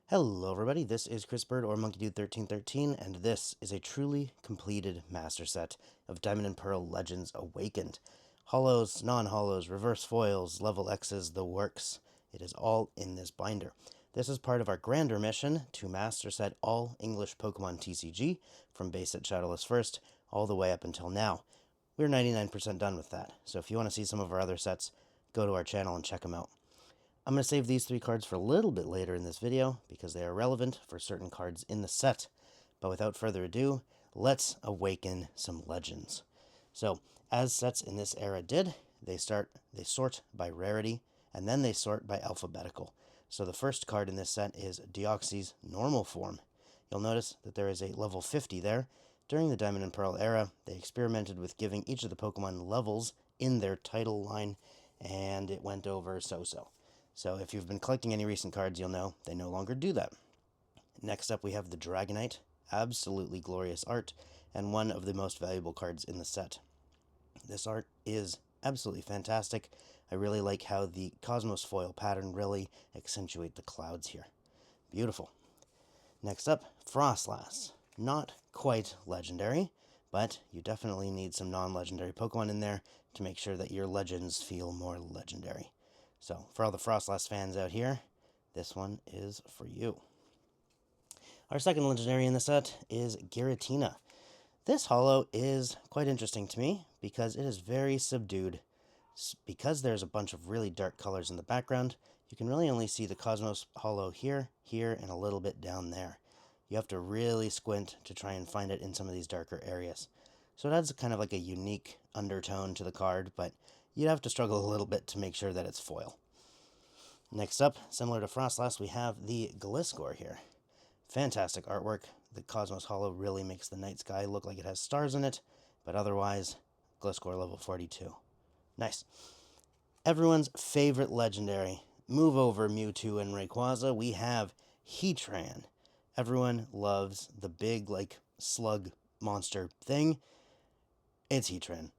Hello everybody, this is Chris Bird or MonkeyDude1313, and this is a truly completed master set of Diamond and Pearl Legends Awakened. Holos, non-holos, reverse foils, level X's, the works. It is all in this binder. This is part of our grander mission to master set all English Pokemon TCG, from base set Shadowless first, all the way up until now. We're 99% done with that, so if you want to see some of our other sets, go to our channel and check them out. I'm going to save these three cards for a little bit later in this video because they are relevant for certain cards in the set. But without further ado, let's awaken some legends. So, as sets in this era did, they sort by rarity, and then they sort by alphabetical. So the first card in this set is Deoxys normal form. You'll notice that there is a level 50 there. During the Diamond and Pearl era, they experimented with giving each of the Pokemon levels in their title line, and it went over so-so. So if you've been collecting any recent cards, you'll know they no longer do that. Next up we have the Dragonite, absolutely glorious art, and one of the most valuable cards in the set. This art is absolutely fantastic. I really like how the Cosmos foil pattern really accentuate the clouds here. Beautiful. Next up, Frostlass. Not quite legendary, but you definitely need some non-legendary Pokemon in there to make sure that your legends feel more legendary. So, for all the Frostlass fans out here, this one is for you. Our second legendary in the set is Giratina. This holo is quite interesting to me because it is very subdued. Because there's a bunch of really dark colors in the background, you can really only see the Cosmos holo here, here, and a little bit down there. You have to really squint to try and find it in some of these darker areas. So it adds kind of like a unique undertone to the card, but you'd have to struggle a little bit to make sure that it's foil. Next up, similar to Frostlass, we have the Gliscor here. Fantastic artwork. The Cosmos holo really makes the night sky look like it has stars in it, but otherwise, Gliscor level 42. Nice. Everyone's favorite legendary. Move over Mewtwo and Rayquaza. We have Heatran. Everyone loves the big, slug monster thing. It's Heatran.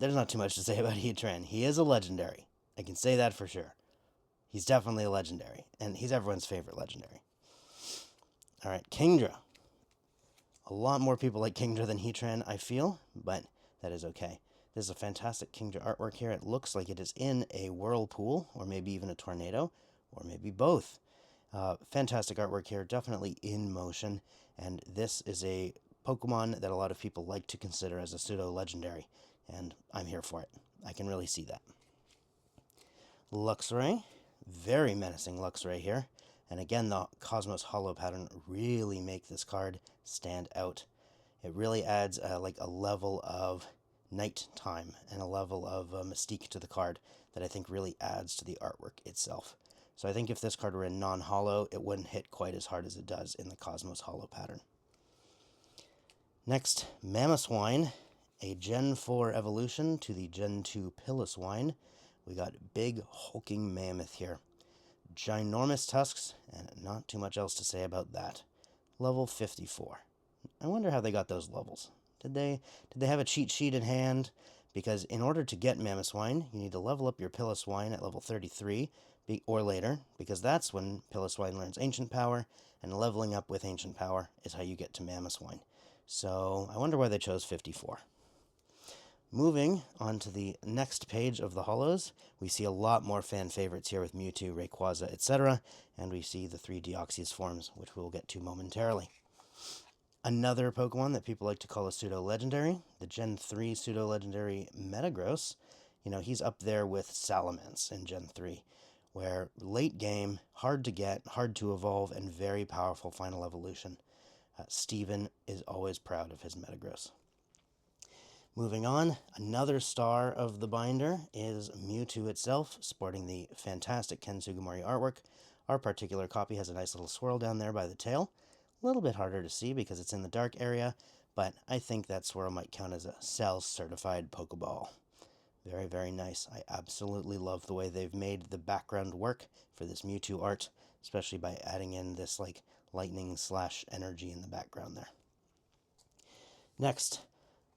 There's not too much to say about Heatran. He is a legendary. I can say that for sure. He's definitely a legendary, and he's everyone's favorite legendary. Alright, Kingdra. A lot more people like Kingdra than Heatran, I feel, but that is okay. This is a fantastic Kingdra artwork here. It looks like it is in a whirlpool, or maybe even a tornado, or maybe both. Fantastic artwork here, definitely in motion, and this is a Pokemon that a lot of people like to consider as a pseudo-legendary, and I'm here for it. I can really see that. Luxray, very menacing Luxray here, and again the Cosmos holo pattern really make this card stand out. It really adds a level of nighttime and a level of mystique to the card that I think really adds to the artwork itself. So I think if this card were in non-holo, it wouldn't hit quite as hard as it does in the Cosmos holo pattern. Next, Mamoswine, a Gen 4 evolution to the Gen 2 Piloswine. We got big hulking mammoth here. Ginormous tusks, and not too much else to say about that. Level 54. I wonder how they got those levels. Did they have a cheat sheet in hand? Because in order to get Mamoswine, you need to level up your Piloswine at level 33 or later, because that's when Piloswine learns Ancient Power, and leveling up with Ancient Power is how you get to Mamoswine. So I wonder why they chose 54. Moving on to the next page of the holos, we see a lot more fan favorites here with Mewtwo, Rayquaza, etc., and we see the three Deoxys forms, which we'll get to momentarily. Another Pokemon that people like to call a pseudo-legendary, the Gen 3 pseudo-legendary Metagross. You know, he's up there with Salamence in Gen 3, where late game, hard to get, hard to evolve, and very powerful final evolution. Steven is always proud of his Metagross. Moving on, another star of the binder is Mewtwo itself, sporting the fantastic Ken Sugimori artwork. Our particular copy has a nice little swirl down there by the tail. A little bit harder to see because it's in the dark area, but I think that swirl might count as a CEL-certified Pokeball. Very, very nice. I absolutely love the way they've made the background work for this Mewtwo art, especially by adding in this lightning/energy in the background there. Next,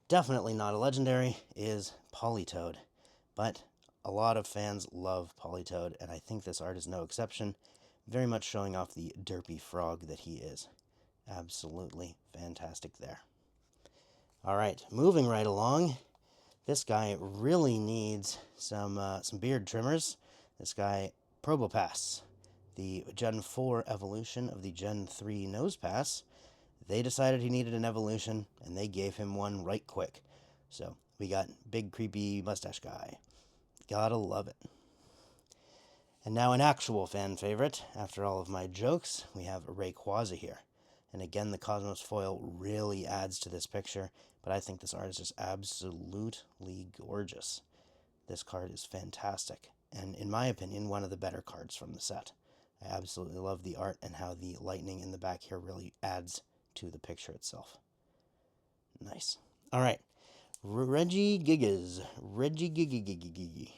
definitely not a legendary, is Politoed, but a lot of fans love Politoed, and I think this art is no exception. very much showing off the derpy frog that he is. Absolutely fantastic there. All right, moving right along. This guy really needs some beard trimmers. This guy, Probopass, the Gen 4 evolution of the Gen 3 Nose Pass. They decided he needed an evolution, and they gave him one right quick. So we got big creepy mustache guy. Gotta love it. And now an actual fan favorite. After all of my jokes, we have Rayquaza here. And again, the Cosmos foil really adds to this picture, but I think this art is just absolutely gorgeous. This card is fantastic, and in my opinion, one of the better cards from the set. I absolutely love the art and how the lightning in the back here really adds to the picture itself. Nice. All right, Regigigas. Regigiggity.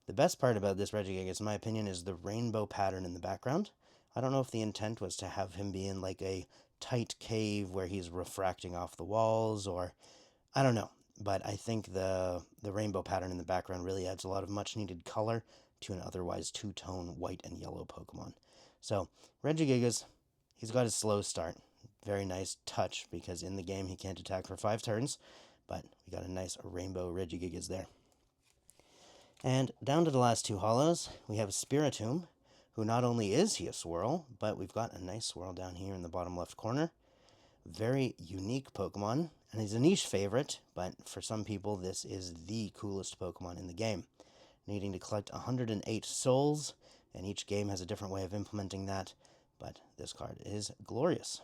The best part about this Regigigas, in my opinion, is the rainbow pattern in the background. I don't know if the intent was to have him be in like a tight cave where he's refracting off the walls, or I don't know. But I think the rainbow pattern in the background really adds a lot of much needed color to an otherwise two-tone white and yellow Pokemon. So Regigigas, he's got a slow start. Very nice touch, because in the game he can't attack for 5 turns, but we got a nice rainbow Regigigas there. And down to the last 2 holos, we have Spiritomb, who not only is he a swirl, but we've got a nice swirl down here in the bottom left corner. Very unique Pokemon, and he's a niche favorite, but for some people this is the coolest Pokemon in the game. Needing to collect 108 souls, and each game has a different way of implementing that, but this card is glorious.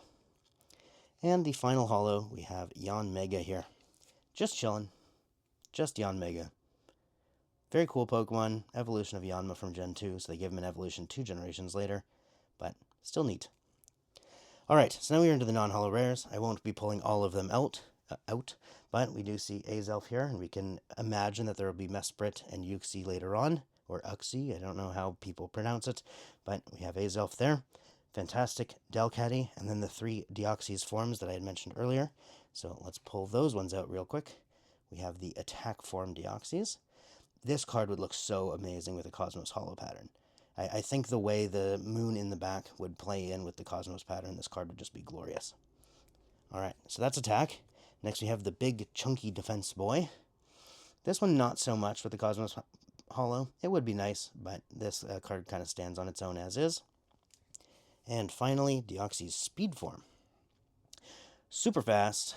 And the final holo, we have Yanmega here. Just chillin'. Just Yanmega. Very cool Pokemon, evolution of Yanma from Gen 2, so they give him an evolution 2 generations later, but still neat. Alright, so now we're into the non-holo rares. I won't be pulling all of them out, but we do see Azelf here, and we can imagine that there will be Mesprit and Uxie later on, or Uxie, I don't know how people pronounce it, but we have Azelf there. Fantastic Delcatty, and then the 3 Deoxys forms that I had mentioned earlier. So let's pull those ones out real quick. We have the attack form Deoxys. This card would look so amazing with a Cosmos holo pattern. I think the way the moon in the back would play in with the Cosmos pattern, this card would just be glorious. Alright, so that's attack. Next we have the big chunky defense boy. This one not so much with the Cosmos holo. It would be nice, but this card kind of stands on its own as is. And finally, Deoxys speed form. Super fast,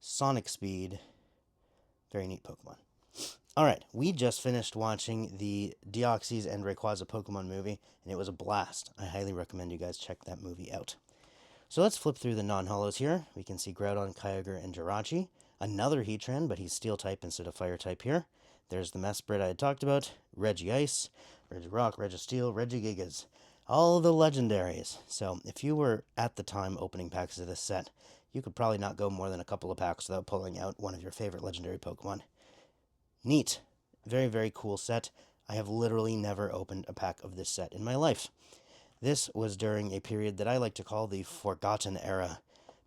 sonic speed, very neat Pokemon. Alright, we just finished watching the Deoxys and Rayquaza Pokemon movie, and it was a blast. I highly recommend you guys check that movie out. So let's flip through the non-holos here. We can see Groudon, Kyogre, and Jirachi. Another Heatran, but he's Steel-type instead of Fire-type here. There's the Mesprit I had talked about, Regice, Regirock, Registeel, Regigigas. All the legendaries. So if you were at the time opening packs of this set, you could probably not go more than a couple of packs without pulling out one of your favorite legendary Pokemon. Neat. Very, very cool set. I have literally never opened a pack of this set in my life. This was during a period that I like to call the Forgotten Era,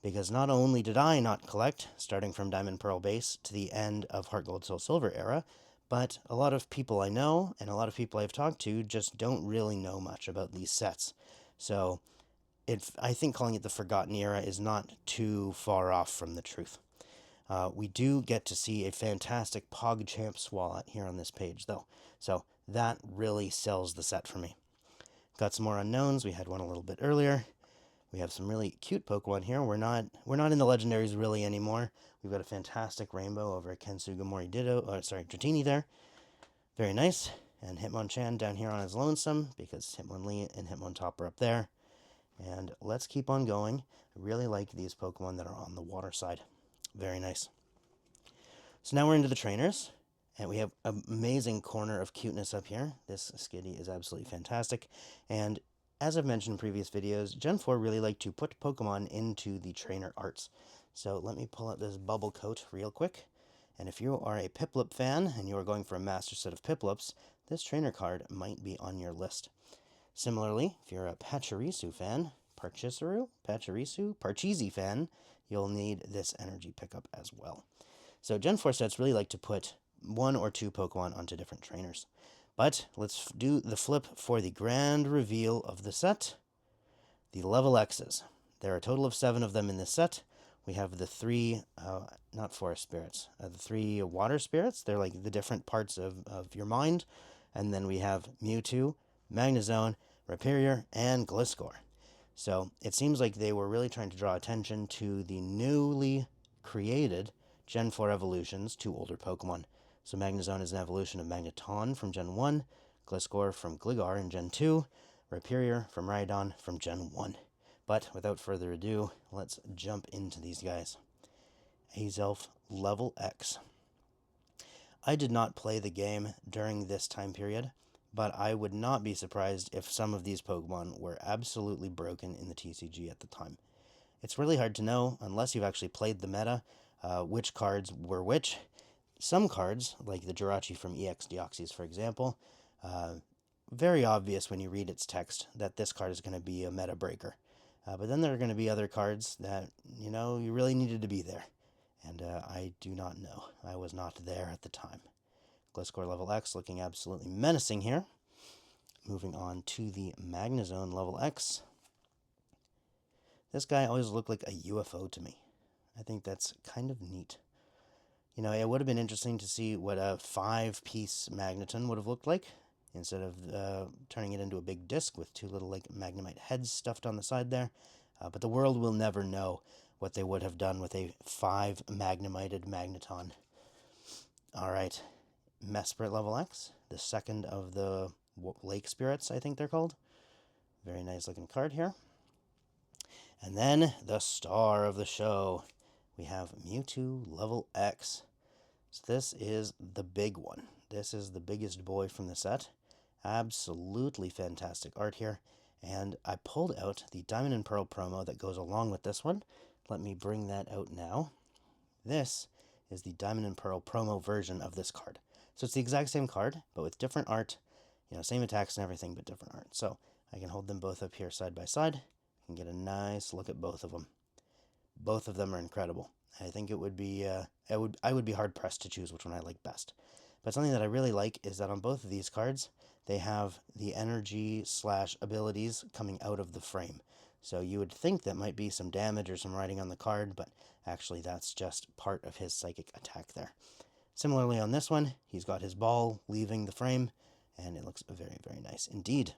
because not only did I not collect, starting from Diamond Pearl base to the end of Heart Gold Soul Silver era, but a lot of people I know and a lot of people I've talked to just don't really know much about these sets. So I think calling it the Forgotten Era is not too far off from the truth. We do get to see a fantastic PogChamp Swalot here on this page, though. So that really sells the set for me. Got some more unknowns. We had one a little bit earlier. We have some really cute Pokemon here. We're not in the legendaries really anymore. We've got a fantastic rainbow over at Kensugamori Dratini there. Very nice. And Hitmonchan down here on his lonesome, because Hitmonlee and Hitmontop are up there. And let's keep on going. I really like these Pokemon that are on the water side. Very nice. So now we're into the trainers, and we have an amazing corner of cuteness up here. This Skitty is absolutely fantastic, and as I've mentioned in previous videos, Gen 4 really like to put Pokemon into the trainer arts. So let me pull out this bubble coat real quick, and if you are a Piplup fan and you are going for a master set of Piplups, this trainer card might be on your list. Similarly, if you're a Pachirisu fan, Parcheesi fan, you'll need this energy pickup as well. So Gen 4 sets really like to put 1 or 2 Pokemon onto different trainers. But let's do the flip for the grand reveal of the set, the level X's. There are a total of 7 of them in this set. We have the 3, not forest spirits, the 3 water spirits. They're like the different parts of your mind. And then we have Mewtwo, Magnezone, Rhyperior, and Gliscor. So it seems like they were really trying to draw attention to the newly created Gen 4 evolutions to older Pokemon. So Magnezone is an evolution of Magneton from Gen 1, Gliscor from Gligar in Gen 2, Rhyperior from Rhydon from Gen 1. But without further ado, let's jump into these guys. Azelf Level X. I did not play the game during this time period, but I would not be surprised if some of these Pokemon were absolutely broken in the TCG at the time. It's really hard to know, unless you've actually played the meta, which cards were which. Some cards, like the Jirachi from EX Deoxys, for example, very obvious when you read its text that this card is going to be a meta breaker. But then there are going to be other cards that, you really needed to be there. And I do not know. I was not there at the time. Gliscor level X looking absolutely menacing here. Moving on to the Magnezone level X. This guy always looked like a UFO to me. I think that's kind of neat. It would have been interesting to see what a 5-piece Magneton would have looked like, instead of turning it into a big disc with 2 little Magnemite heads stuffed on the side there. But the world will never know what they would have done with a 5 Magnemited Magneton. Alright, Mesprit level X, the second of the Lake Spirits, I think they're called. Very nice looking card here. And then, the star of the show, we have Mewtwo level X. So this is the big one. This is the biggest boy from the set. Absolutely fantastic art here. And I pulled out the Diamond and Pearl promo that goes along with this one. Let me bring that out now. This is the Diamond and Pearl promo version of this card. So it's the exact same card, but with different art. Same attacks and everything, but different art. So I can hold them both up here side by side. I can get a nice look at both of them. Both of them are incredible. I think it would be, I would be hard pressed to choose which one I like best. But something that I really like is that on both of these cards, they have the energy / abilities coming out of the frame. So you would think that might be some damage or some writing on the card, but actually that's just part of his psychic attack there. Similarly on this one, he's got his ball leaving the frame, and it looks very, very nice indeed.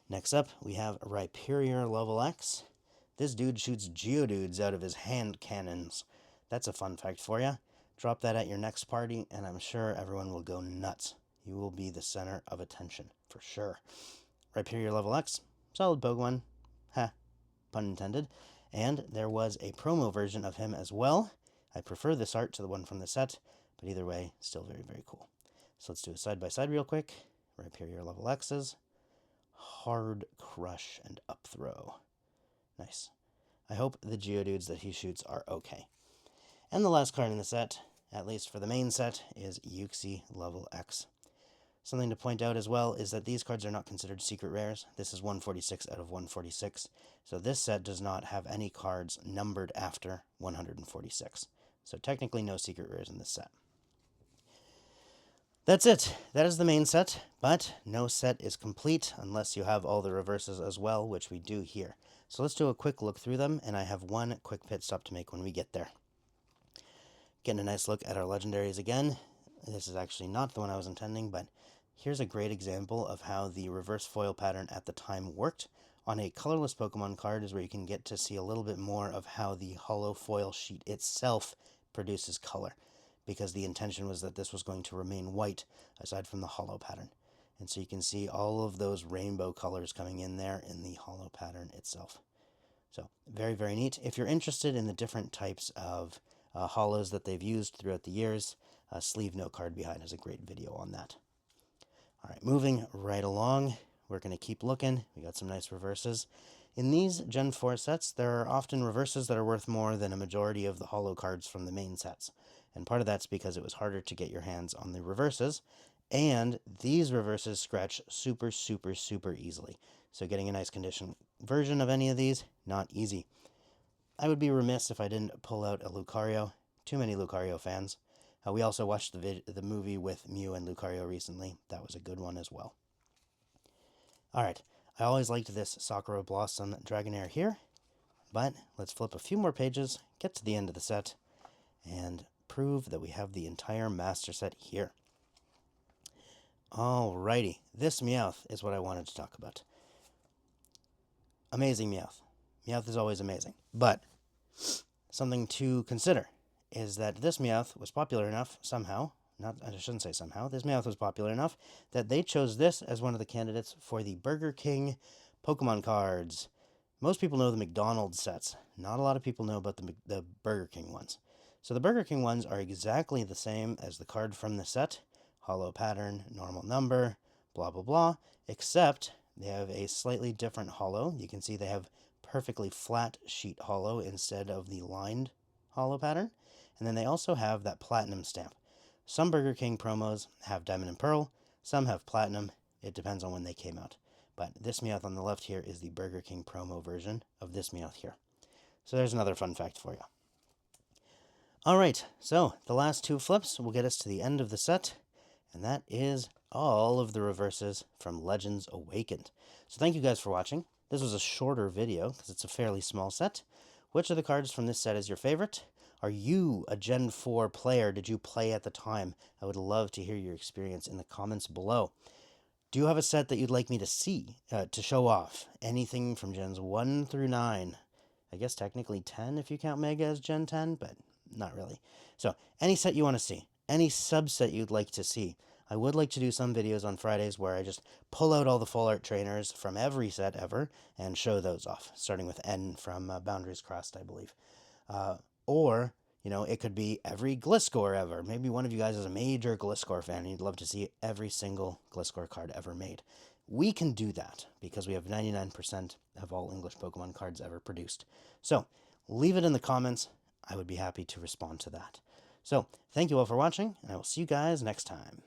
Next up, we have Rhyperior level X. This dude shoots Geodudes out of his hand cannons. That's a fun fact for you. Drop that at your next party, and I'm sure everyone will go nuts. You will be the center of attention, for sure. Rhyperior level X, solid Pokemon. Ha, pun intended. And there was a promo version of him as well. I prefer this art to the one from the set, but either way, still very, very cool. So let's do a side-by-side real quick. Rhyperior level X's. Hard Crush and Up Throw. Nice. I hope the Geodudes that he shoots are okay. And the last card in the set, at least for the main set, is Uxie level X. Something to point out as well is that these cards are not considered secret rares. This is 146 out of 146. So this set does not have any cards numbered after 146. So technically no secret rares in this set. That's it. That is the main set, but no set is complete unless you have all the reverses as well, which we do here. So let's do a quick look through them, and I have one quick pit stop to make when we get there. Getting a nice look at our legendaries again. This is actually not the one I was intending, but here's a great example of how the reverse foil pattern at the time worked. On a colorless Pokemon card is where you can get to see a little bit more of how the holo foil sheet itself produces color, because the intention was that this was going to remain white aside from the holo pattern. And so you can see all of those rainbow colors coming in there in the holo pattern itself. So very, very neat. If you're interested in the different types of holos that they've used throughout the years, Sleeve No Card Behind has a great video on that. All right, moving right along, we're going to keep looking. We got some nice reverses. In these Gen 4 sets, there are often reverses that are worth more than a majority of the holo cards from the main sets. And part of that's because it was harder to get your hands on the reverses, and these reverses scratch super, super, super easily. So getting a nice condition version of any of these, not easy. I would be remiss if I didn't pull out a Lucario. Too many Lucario fans. We also watched the movie with Mew and Lucario recently. That was a good one as well. Alright, I always liked this Sakura Blossom Dragonair here, but let's flip a few more pages, get to the end of the set, and prove that we have the entire master set here. Alrighty, this Meowth is what I wanted to talk about. Amazing Meowth. Meowth is always amazing, but something to consider is that this Meowth was popular enough somehow, I shouldn't say somehow, this Meowth was popular enough that they chose this as one of the candidates for the Burger King Pokemon cards. Most people know the McDonald's sets. Not a lot of people know about the Burger King ones. So the Burger King ones are exactly the same as the card from the set. Hollow pattern, normal number, blah blah blah, except they have a slightly different hollow. You can see they have perfectly flat sheet hollow instead of the lined hollow pattern. And then they also have that platinum stamp. Some Burger King promos have Diamond and Pearl, some have Platinum. It depends on when they came out. But this Meowth on the left here is the Burger King promo version of this Meowth here. So there's another fun fact for you. Alright, so the last two flips will get us to the end of the set, and that is all of the reverses from Legends Awakened. So thank you guys for watching. This was a shorter video because it's a fairly small set. Which of the cards from this set is your favorite? Are you a Gen 4 player? Did you play at the time? I would love to hear your experience in the comments below. Do you have a set that you'd like me to see, to show off? Anything from Gens 1 through 9. I guess technically 10 if you count Mega as Gen 10, but not really. So, any set you want to see. Any subset you'd like to see. I would like to do some videos on Fridays where I just pull out all the full art trainers from every set ever and show those off, starting with N from Boundaries Crossed, I believe. Or, you know, it could be every Gliscor ever. Maybe one of you guys is a major Gliscor fan and you'd love to see every single Gliscor card ever made. We can do that because we have 99% of all English Pokemon cards ever produced. So, leave it in the comments. I would be happy to respond to that. So, thank you all for watching, and I will see you guys next time.